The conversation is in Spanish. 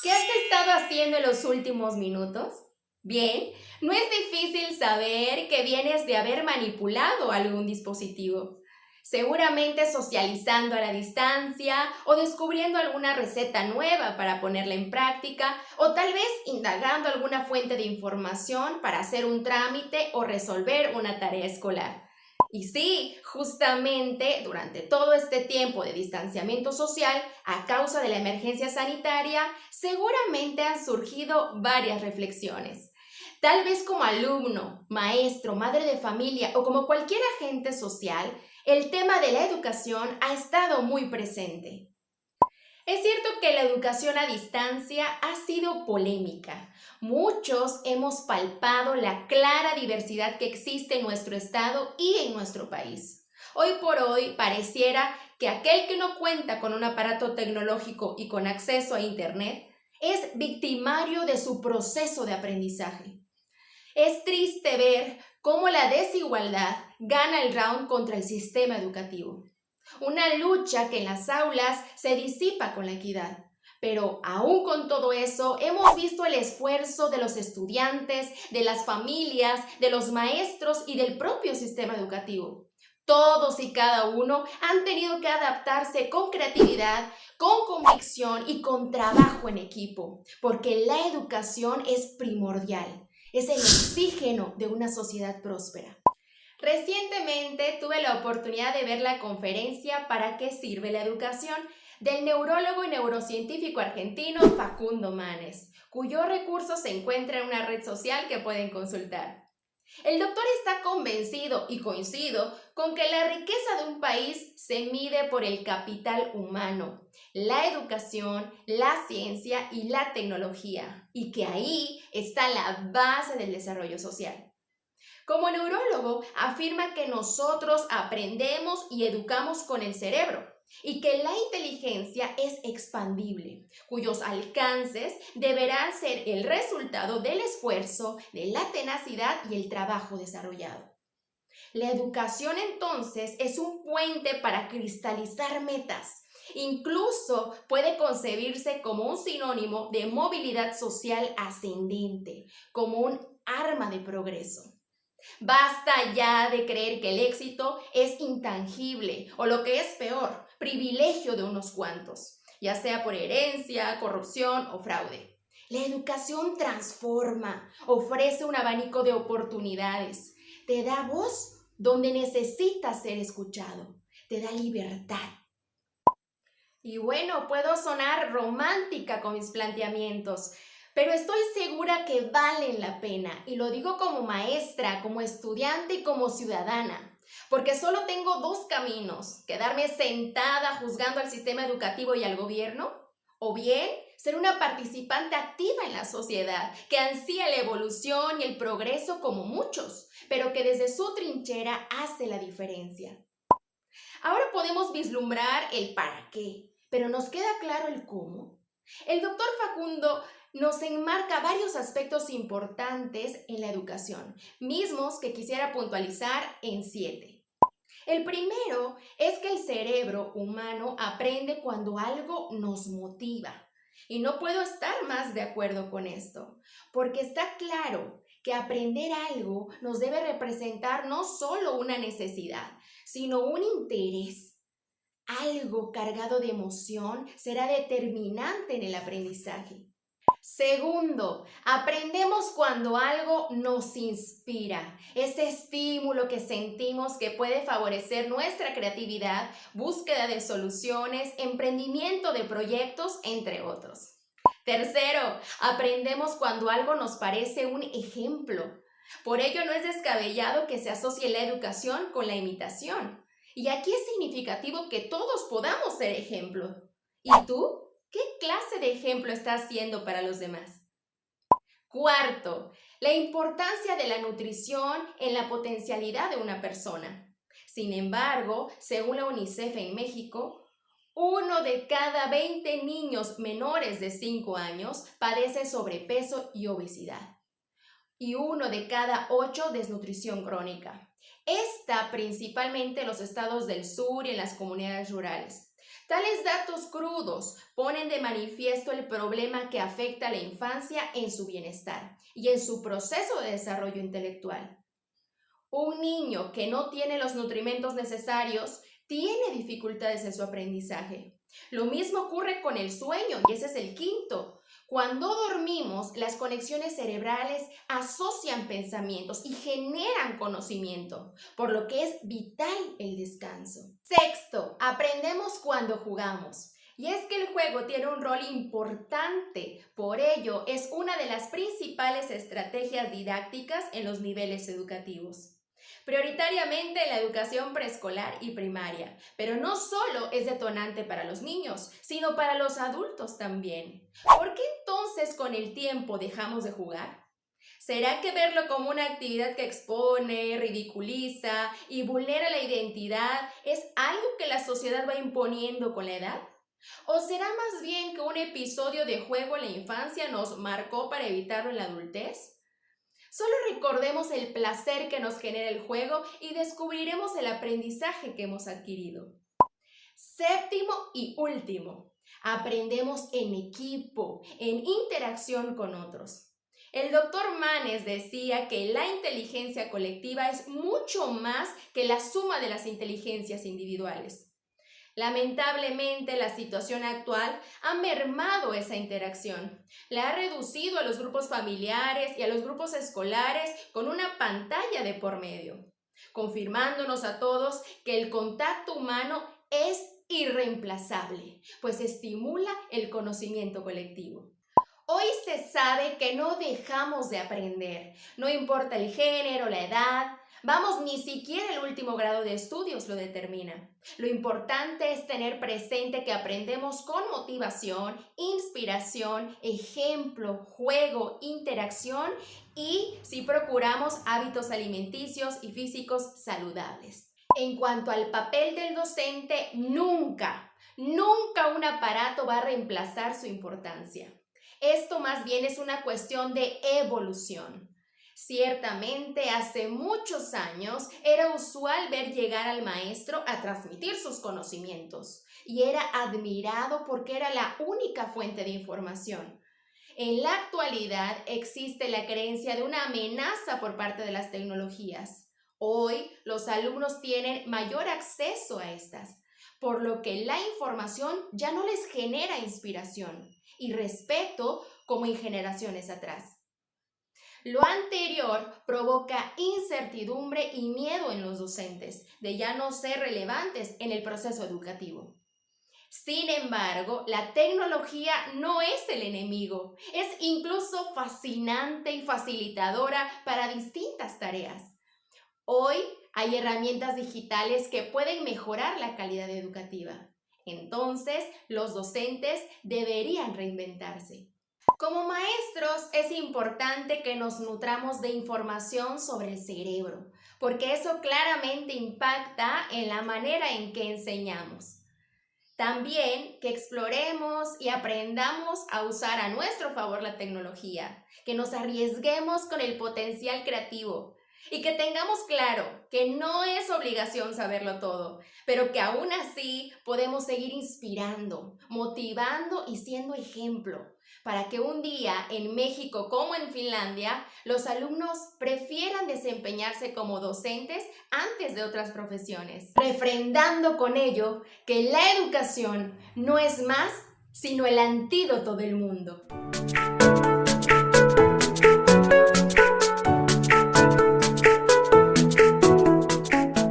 ¿Qué has estado haciendo en los últimos minutos? Bien, no es difícil saber que vienes de haber manipulado algún dispositivo. Seguramente socializando a la distancia o descubriendo alguna receta nueva para ponerla en práctica o tal vez indagando alguna fuente de información para hacer un trámite o resolver una tarea escolar. Y sí, justamente durante todo este tiempo de distanciamiento social a causa de la emergencia sanitaria, seguramente han surgido varias reflexiones. Tal vez como alumno, maestro, madre de familia o como cualquier agente social, el tema de la educación ha estado muy presente. Es cierto que la educación a distancia ha sido polémica. Muchos hemos palpado la clara diversidad que existe en nuestro estado y en nuestro país. Hoy por hoy pareciera que aquel que no cuenta con un aparato tecnológico y con acceso a Internet es victimario de su proceso de aprendizaje. Es triste ver cómo la desigualdad gana el round contra el sistema educativo. Una lucha que en las aulas se disipa con la equidad. Pero aún con todo eso, hemos visto el esfuerzo de los estudiantes, de las familias, de los maestros y del propio sistema educativo. Todos y cada uno han tenido que adaptarse con creatividad, con convicción y con trabajo en equipo, porque la educación es primordial, es el oxígeno de una sociedad próspera. Recientemente tuve la oportunidad de ver la conferencia ¿Para qué sirve la educación?, del neurólogo y neurocientífico argentino Facundo Manes, cuyo recurso se encuentra en una red social que pueden consultar. El doctor está convencido, y coincido, con que la riqueza de un país se mide por el capital humano, la educación, la ciencia y la tecnología, y que ahí está la base del desarrollo social. Como neurólogo, afirma que nosotros aprendemos y educamos con el cerebro y que la inteligencia es expandible, cuyos alcances deberán ser el resultado del esfuerzo, de la tenacidad y el trabajo desarrollado. La educación entonces es un puente para cristalizar metas. Incluso puede concebirse como un sinónimo de movilidad social ascendente, como un arma de progreso. Basta ya de creer que el éxito es intangible o, lo que es peor, privilegio de unos cuantos, ya sea por herencia, corrupción o fraude. La educación transforma, ofrece un abanico de oportunidades, te da voz donde necesitas ser escuchado, te da libertad. Y bueno, puedo sonar romántica con mis planteamientos, pero estoy segura que valen la pena, y lo digo como maestra, como estudiante y como ciudadana, porque solo tengo dos caminos: quedarme sentada juzgando al sistema educativo y al gobierno, o bien ser una participante activa en la sociedad que ansía la evolución y el progreso como muchos, pero que desde su trinchera hace la diferencia. Ahora podemos vislumbrar el para qué, pero ¿nos queda claro el cómo? El doctor Facundo nos enmarca varios aspectos importantes en la educación, mismos que quisiera puntualizar en 7. El primero es que el cerebro humano aprende cuando algo nos motiva. Y no puedo estar más de acuerdo con esto, porque está claro que aprender algo nos debe representar no solo una necesidad, sino un interés. Algo cargado de emoción será determinante en el aprendizaje. Segundo, aprendemos cuando algo nos inspira, ese estímulo que sentimos que puede favorecer nuestra creatividad, búsqueda de soluciones, emprendimiento de proyectos, entre otros. Tercero, aprendemos cuando algo nos parece un ejemplo. Por ello no es descabellado que se asocie la educación con la imitación. Y aquí es significativo que todos podamos ser ejemplo. ¿Y tú? ¿Qué clase de ejemplo estás siendo para los demás? Cuarto, la importancia de la nutrición en la potencialidad de una persona. Sin embargo, según la UNICEF en México, 1 de cada 20 niños menores de 5 años padece sobrepeso y obesidad, y 1 de cada 8 desnutrición crónica. Esta principalmente en los estados del sur y en las comunidades rurales. Tales datos crudos ponen de manifiesto el problema que afecta a la infancia en su bienestar y en su proceso de desarrollo intelectual. Un niño que no tiene los nutrimentos necesarios tiene dificultades en su aprendizaje. Lo mismo ocurre con el sueño, y ese es el quinto. Cuando dormimos, las conexiones cerebrales asocian pensamientos y generan conocimiento, por lo que es vital el descanso. Sexto, aprendemos cuando jugamos. Y es que el juego tiene un rol importante, por ello es una de las principales estrategias didácticas en los niveles educativos. Prioritariamente en la educación preescolar y primaria, pero no solo es detonante para los niños, sino para los adultos también. ¿Por qué entonces con el tiempo dejamos de jugar? ¿Será que verlo como una actividad que expone, ridiculiza y vulnera la identidad es algo que la sociedad va imponiendo con la edad? ¿O será más bien que un episodio de juego en la infancia nos marcó para evitarlo en la adultez? Solo recordemos el placer que nos genera el juego y descubriremos el aprendizaje que hemos adquirido. Séptimo y último, aprendemos en equipo, en interacción con otros. El doctor Manes decía que la inteligencia colectiva es mucho más que la suma de las inteligencias individuales. Lamentablemente, la situación actual ha mermado esa interacción. La ha reducido a los grupos familiares y a los grupos escolares con una pantalla de por medio, confirmándonos a todos que el contacto humano es irreemplazable, pues estimula el conocimiento colectivo. Hoy se sabe que no dejamos de aprender, no importa el género, la edad, vamos, ni siquiera el último grado de estudios lo determina. Lo importante es tener presente que aprendemos con motivación, inspiración, ejemplo, juego, interacción y si procuramos hábitos alimenticios y físicos saludables. En cuanto al papel del docente, nunca un aparato va a reemplazar su importancia. Esto más bien es una cuestión de evolución. Ciertamente, hace muchos años era usual ver llegar al maestro a transmitir sus conocimientos y era admirado porque era la única fuente de información. En la actualidad existe la creencia de una amenaza por parte de las tecnologías. Hoy los alumnos tienen mayor acceso a estas, por lo que la información ya no les genera inspiración y respeto como en generaciones atrás. Lo anterior provoca incertidumbre y miedo en los docentes de ya no ser relevantes en el proceso educativo. Sin embargo, la tecnología no es el enemigo, es incluso fascinante y facilitadora para distintas tareas. Hoy hay herramientas digitales que pueden mejorar la calidad educativa. Entonces, los docentes deberían reinventarse. Como maestros, es importante que nos nutramos de información sobre el cerebro, porque eso claramente impacta en la manera en que enseñamos. También que exploremos y aprendamos a usar a nuestro favor la tecnología, que nos arriesguemos con el potencial creativo y que tengamos claro que no es obligación saberlo todo, pero que aún así podemos seguir inspirando, motivando y siendo ejemplo para que un día en México como en Finlandia los alumnos prefieran desempeñarse como docentes antes de otras profesiones, refrendando con ello que la educación no es más sino el antídoto del mundo.